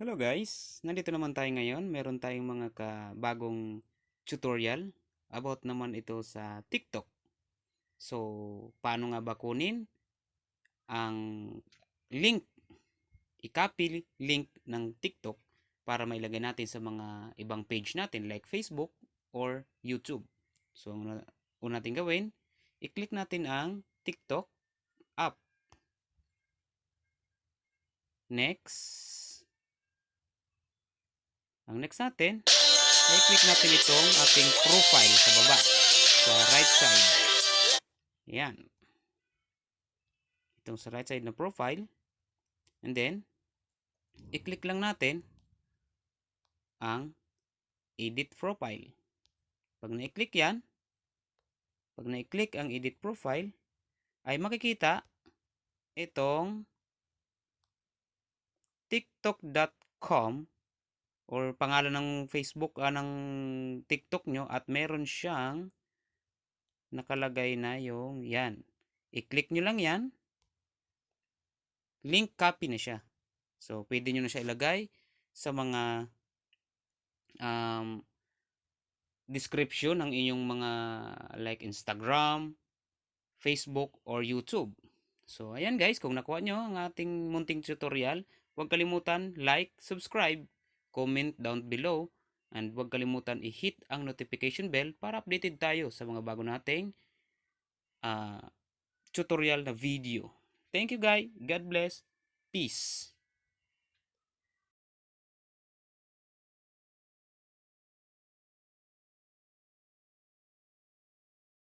Hello guys, nandito naman tayo ngayon. Meron tayong mga bagong tutorial about naman ito sa TikTok. So, paano nga ba kunin ang link, i-copy link ng TikTok para mailagay natin sa mga ibang page natin like Facebook or YouTube. So, ang una natin gawin, i-click natin ang TikTok app. Next. Ang next natin, i-click natin itong ating profile sa baba, sa right side. Yan. Itong sa right side na profile. And then, i-click lang natin ang edit profile. Pag na-click yan, pag na-click ang edit profile, ay makikita itong tiktok.com or pangalan ng Facebook, ng TikTok nyo, at meron siyang nakalagay na yung yan. I-click nyo lang yan, link copy na siya. So, pwede nyo na siya ilagay sa mga description ng inyong mga like Instagram, Facebook, or YouTube. So, ayan guys, kung nakuha nyo ang ating munting tutorial, huwag kalimutan like, subscribe, comment down below, and huwag kalimutan i-hit ang notification bell para updated tayo sa mga bago nating tutorial na video. Thank you guys. God bless. Peace.